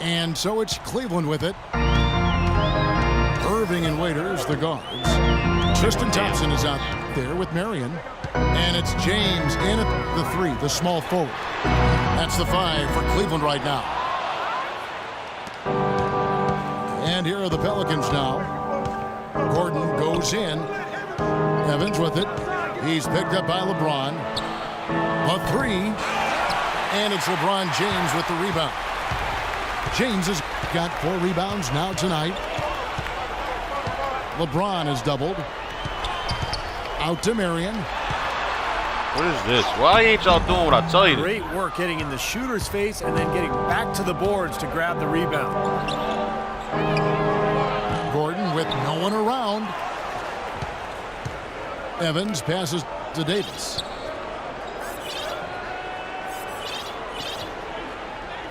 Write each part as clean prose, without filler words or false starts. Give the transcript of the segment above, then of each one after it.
And so it's Cleveland with it. Irving and Waiters, the guards. Tristan Thompson is out there with Marion. And it's James in at the 3, the small forward. That's the 5 for Cleveland right now. And here are the Pelicans now. Gordon goes in. Evans with it. He's picked up by LeBron. A 3. And it's LeBron James with the rebound. James has got 4 rebounds now tonight. LeBron is doubled. Out to Marion. What is this? Why ain't y'all doing what I tell you to? Great work hitting in the shooter's face and then getting back to the boards to grab the rebound. Gordon with no one around. Evans passes to Davis.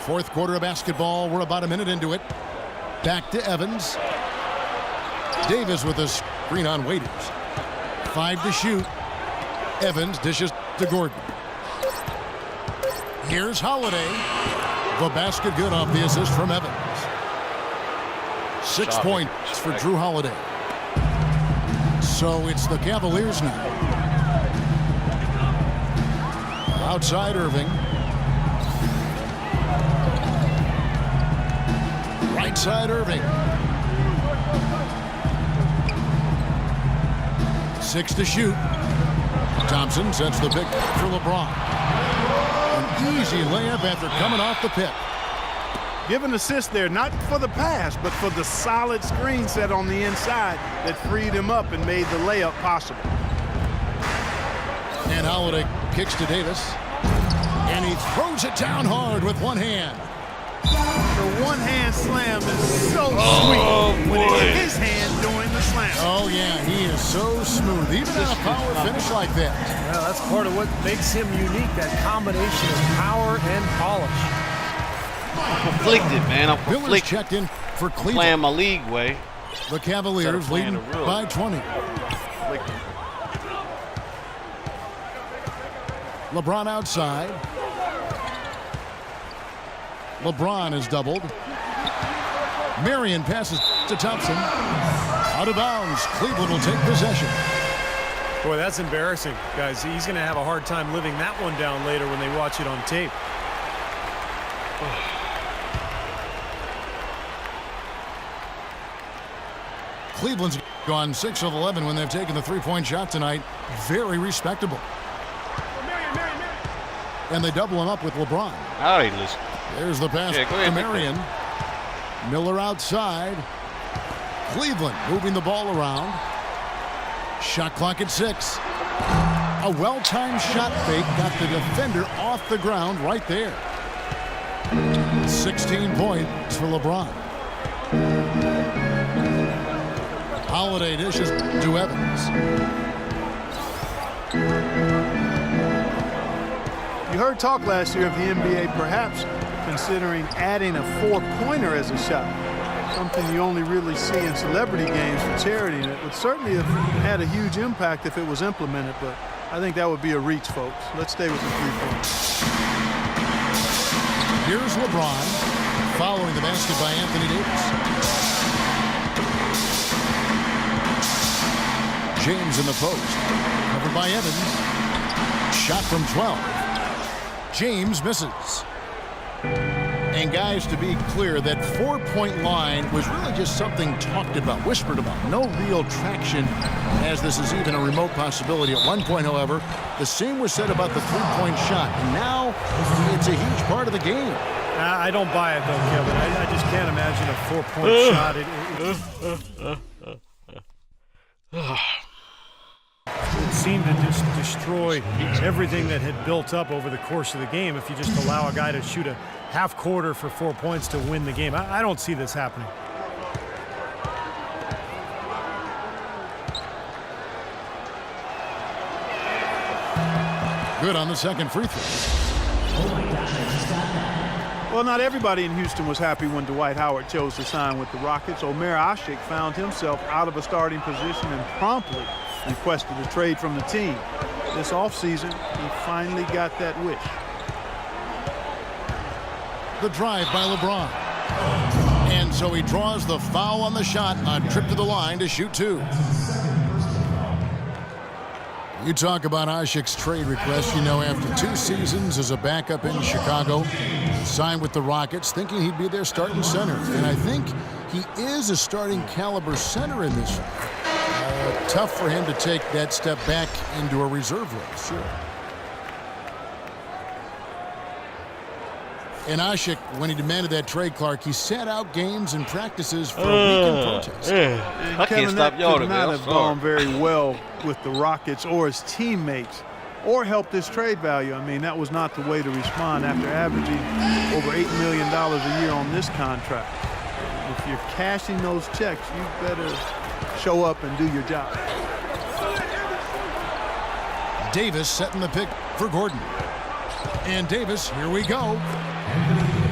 Fourth quarter of basketball. We're about a minute into it. Back to Evans. Davis with a screen on Waiters. 5 to shoot. Evans dishes to Gordon. Here's Holiday. The basket good off the assist from Evans. 6 points for Drew Holiday. So it's the Cavaliers now. Outside Irving. Right side Irving. 6 to shoot. Thompson sets the pick for LeBron. An easy layup after coming off the pick. Give an assist there, not for the pass, but for the solid screen set on the inside that freed him up and made the layup possible. And Holiday kicks to Davis. And he throws it down hard with one hand. The one-hand slam is so sweet when it's his hand doing the slam. Oh, yeah, he is so smooth. Even on a power finish like that. Well, that's part of what makes him unique, that combination of power and polish. I'm conflicted, man. I'm Miller's conflicted. checked in for Cleveland. Playing my league way. The Cavaliers leading by 20. LeBron outside. LeBron is doubled. Marion passes to Thompson. Out of bounds. Cleveland will take possession. Boy, that's embarrassing, guys. He's going to have a hard time living that one down later when they watch it on tape. Cleveland's gone 6 of 11 when they've taken the three-point shot tonight. Very respectable. And they double him up with LeBron. All right, listen. There's the pass to Marion. Miller outside. Cleveland moving the ball around. Shot clock at 6. A well-timed shot fake got the defender off the ground right there. 16 points for LeBron. Holiday dishes to Evans. You heard talk last year of the NBA perhaps considering adding a 4-pointer as a shot. Something you only really see in celebrity games for charity, and it would certainly have had a huge impact if it was implemented, but I think that would be a reach, folks. Let's stay with the 3-point. Here's LeBron following the basket by Anthony Davis. James in the post. Covered by Evans. Shot from 12. James misses. And guys, to be clear, that 4-point line was really just something talked about, whispered about. No real traction as this is even a remote possibility. At one point, however, the same was said about the 3-point shot. And now it's a huge part of the game. I don't buy it, though, Kevin. I just can't imagine a 4-point shot. It seemed to just destroy everything that had built up over the course of the game if you just allow a guy to shoot a half quarter for 4 points to win the game. I don't see this happening. Good on the second free throw. Well, not everybody in Houston was happy when Dwight Howard chose to sign with the Rockets. Omer Asik found himself out of a starting position and promptly requested a trade from the team. This offseason, he finally got that wish. The drive by LeBron. And so he draws the foul on the shot, a trip to the line to shoot 2. You talk about Asik's trade request. You know, after 2 seasons as a backup in Chicago, signed with the Rockets, thinking he'd be their starting center. And I think he is a starting caliber center in this. Tough for him to take that step back into a reserve role, sure. And Asik, when he demanded that trade, Clark, he sat out games and practices for a week in protest. I can't stop yawning, man. Could not have gone very well with the Rockets or his teammates or helped his trade value. I mean, that was not the way to respond after averaging over $8 million a year on this contract. If you're cashing those checks, you better show up and do your job. Davis setting the pick for Gordon. And Davis, here we go.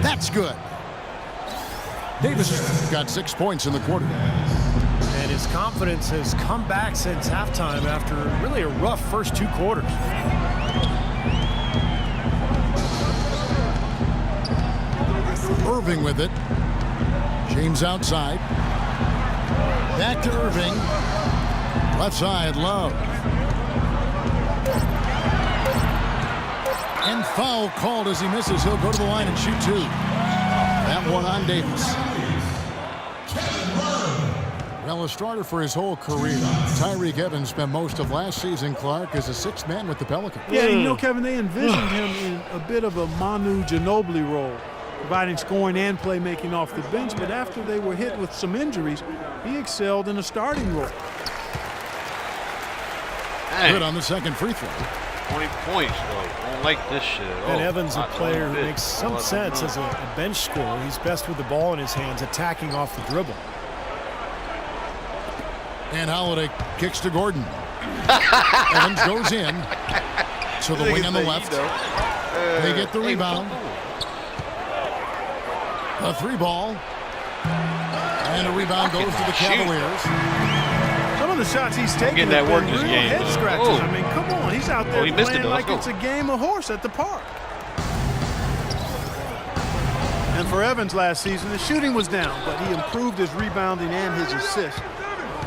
That's good. Davis got 6 points in the quarter. And his confidence has come back since halftime after really a rough first 2 quarters. Irving with it. James outside. Back to Irving. Left side, Love. And foul called as he misses. He'll go to the line and shoot 2. That one on Davis. Well, a starter for his whole career. Tyreke Evans spent most of last season, Clark, as a 6th man with the Pelicans. Yeah, you know, Kevin, they envisioned him in a bit of a Manu Ginobili role, providing scoring and playmaking off the bench. But after they were hit with some injuries, he excelled in a starting role. Good on the second free throw. 20 points, though. I don't like this shit. And Evans, a player who makes some sense as a bench scorer. He's best with the ball in his hands, attacking off the dribble. And Holiday kicks to Gordon. Evans goes in. So the wing on the left. They get the rebound. A 3-ball. And a rebound goes to the Cavaliers. Some of the shots he's taking getting that work been this real game. head scratchers. Oh. I mean, come on. He's out there he missed it, playing though. like Let's it's go. a game of horse at the park. And for Evans last season, the shooting was down, but he improved his rebounding and his assists.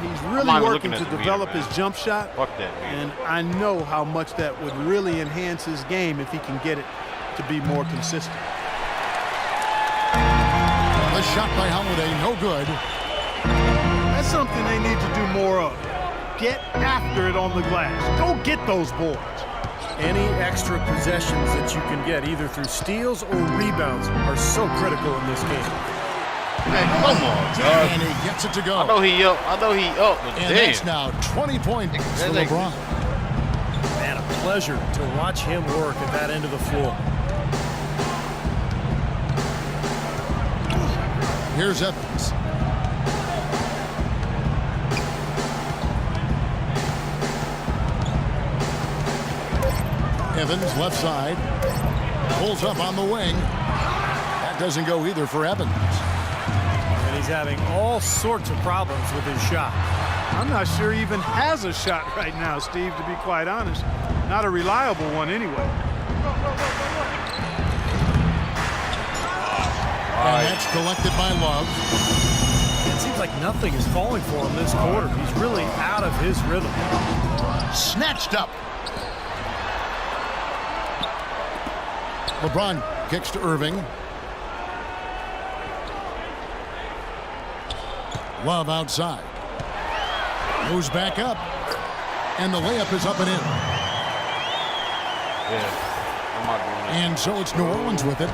He's really not even working looking to at the develop meter, his man. jump shot. Fuck that meter. And I know how much that would really enhance his game if he can get it to be more consistent. A shot by Holiday, no good. That's something they need to do more of. Get after it on the glass. Go get those boards. Any extra possessions that you can get, either through steals or rebounds, are so critical in this game. Hey, come on, dog. And he gets it to go. I know he up, but And damn. that's now 20 points for like- LeBron. Man, a pleasure to watch him work at that end of the floor. Here's Evans. Evans, left side. Pulls up on the wing. That doesn't go either for Evans. And he's having all sorts of problems with his shot. I'm not sure he even has a shot right now, Steve, to be quite honest. Not a reliable one anyway. And that's collected by Love. It seems like nothing is falling for him this quarter. He's really out of his rhythm. Snatched up. LeBron kicks to Irving. Love outside. Moves back up. And the layup is up and in. Yeah, I'm not doing that. And so it's New Orleans with it.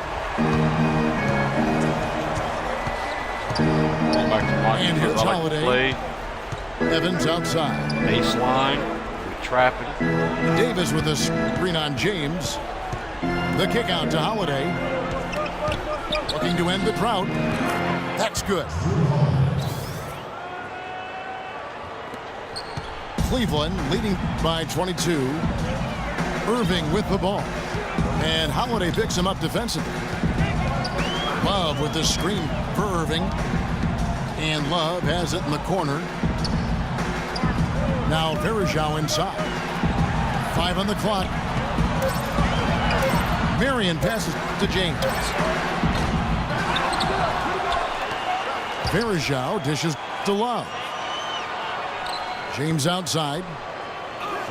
Going back to watching And because here's I like Holiday. to play. Evans outside. Baseline. We're trapping. Davis with a screen on James. The kick out to Holiday. Looking to end the drought. That's good. Cleveland leading by 22. Irving with the ball. And Holiday picks him up defensively. Love with the screen for Irving. And Love has it in the corner. Now Varejao inside. 5 on the clock. Marion passes to James. Varejao dishes to Love. James outside.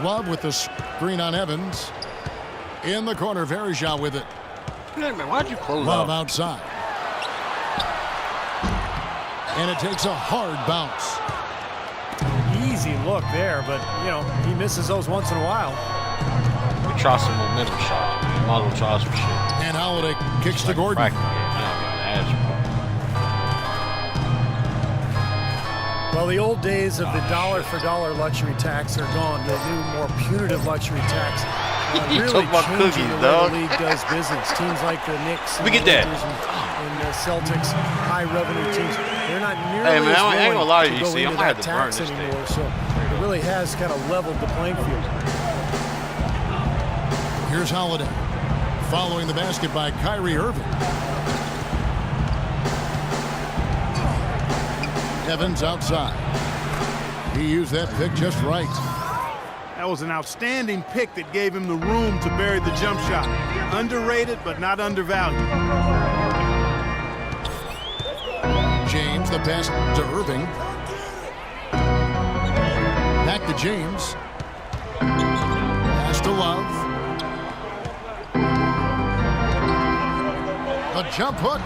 Love with the screen on Evans. In the corner, Varejao with it. Hey, man, why'd you close Love out? outside. And it takes a hard bounce. Easy look there, but, you know, he misses those once in a while. We try some momentum shots. Man. Might as well try some shit. And Holiday kicks to Like Gordon. practice game. Now, man, Well, the old days of the dollar-for-dollar luxury tax are gone. The new, more punitive luxury tax You really talk about changing cookies, the way dog. the league does business. Teams like the Knicks, Let me and get the that. Lakers and the Celtics, high-revenue teams, they're not nearly Hey, man, as I ain't gonna lie to willing you, go see, I into might have that to burn tax this thing. anymore. So it really has kind of leveled the playing field. Here's Holiday. Following the basket by Kyrie Irving. Evans outside. He used that pick just right. That was an outstanding pick that gave him the room to bury the jump shot. Underrated, but not undervalued. James, the pass to Irving. Back to James. Pass to Love. A jump hook.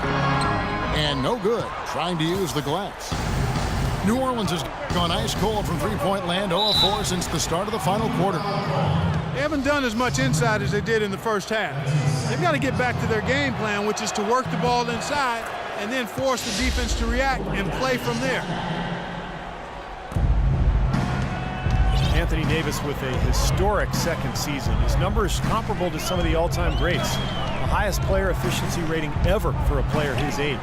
And no good. Trying to use the glass. New Orleans has gone ice cold from three-point land, 0-4 since the start of the final quarter. They haven't done as much inside as they did in the first half. They've got to get back to their game plan, which is to work the ball inside and then force the defense to react and play from there. Anthony Davis with a historic second season. His numbers comparable to some of the all-time greats. The highest player efficiency rating ever for a player his age.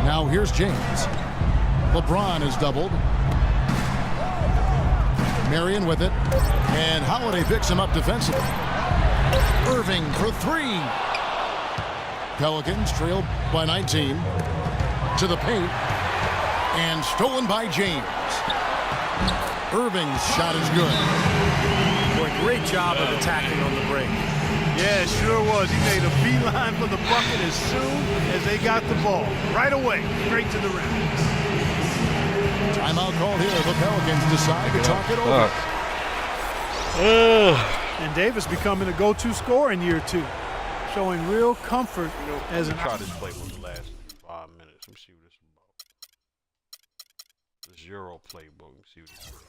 Now here's James. LeBron is doubled. Marion with it. And Holiday picks him up defensively. Irving for three. Pelicans trailed by 19. To the paint. And stolen by James. Irving's shot is good. Boy, great job of attacking on the break. Yeah, it sure was. He made a beeline for the bucket as soon as they got the ball. Right away, straight to the rim. Timeout called here. The Pelicans decide to talk it over. And Davis becoming a go-to scorer in year two, showing real comfort as an. try this playbook the last 5 minutes. Let me see what this is about. This Euro playbook. Let me see what this is about.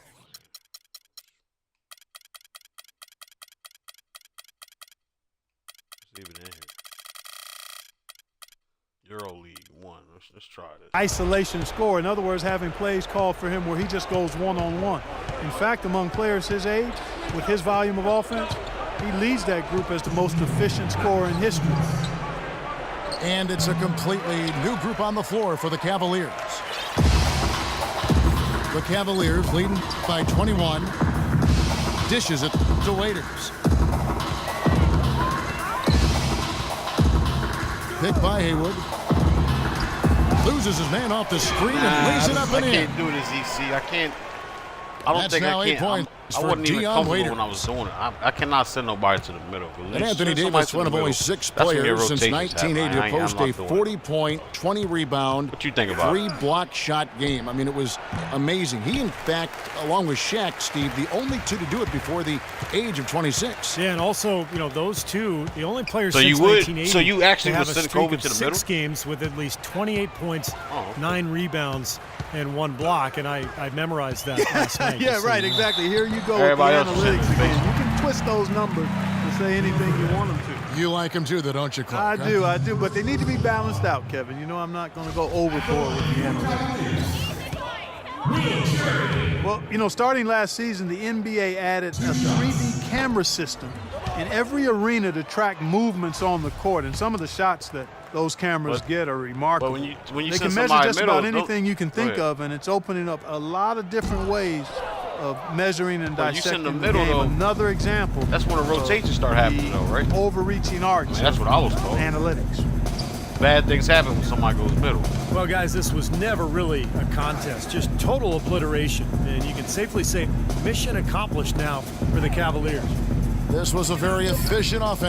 Let's leave it in here. Euro League 1. Let's try this. Isolation score. In other words, having plays called for him where he just goes one-on-one. In fact, among players his age, with his volume of offense, he leads that group as the most efficient scorer in history. And it's a completely new group on the floor for the Cavaliers. The Cavaliers leading by 21. Dishes it to Waiters. Picked by Haywood. Loses his man off the screen and lays it up and in. I can't do this, EC. I can't. I don't That's think now I 8 can. points I for wasn't even Dion comfortable when I Waiters. was doing it. I cannot send nobody to the middle. And Anthony Davis, one of only 6 players since 1980 to post a 40-point, 20-rebound, What you think about it? 3-block shot game. I mean, it was amazing. He, in fact, along with Shaq, Steve, the only two to do it before the age of 26. Yeah, and also, you know, those two, the only players So since you would- 1980 so you actually to have would a send streak Kobe of to the 6 middle? games with at least 28 points, Oh, okay. 9 rebounds, and 1 block, and I memorized that last night. Yeah, just so right, you know. exactly. Here you go Everybody with else the is in analytics the again. You can twist those numbers to say anything you want them to. You like him too, though, don't you, Clark? I do, but they need to be balanced out, Kevin. You know I'm not going to go overboard with the analytics. Well, you know, starting last season, the NBA added a 3D camera system in every arena to track movements on the court, and some of the shots that those cameras get are remarkable. But when you They send can measure somebody just middle, about anything you can Go think ahead. of, and it's opening up a lot of different ways of measuring and But you dissecting send the the middle, game. though, Another example. that's when the of rotations start happening, the though, right? Overreaching arts. I mean, that's what I was told. Analytics. Bad things happen when somebody goes middle. Well, guys, this was never really a contest, just total obliteration. And you can safely say mission accomplished now for the Cavaliers. This was a very efficient offense.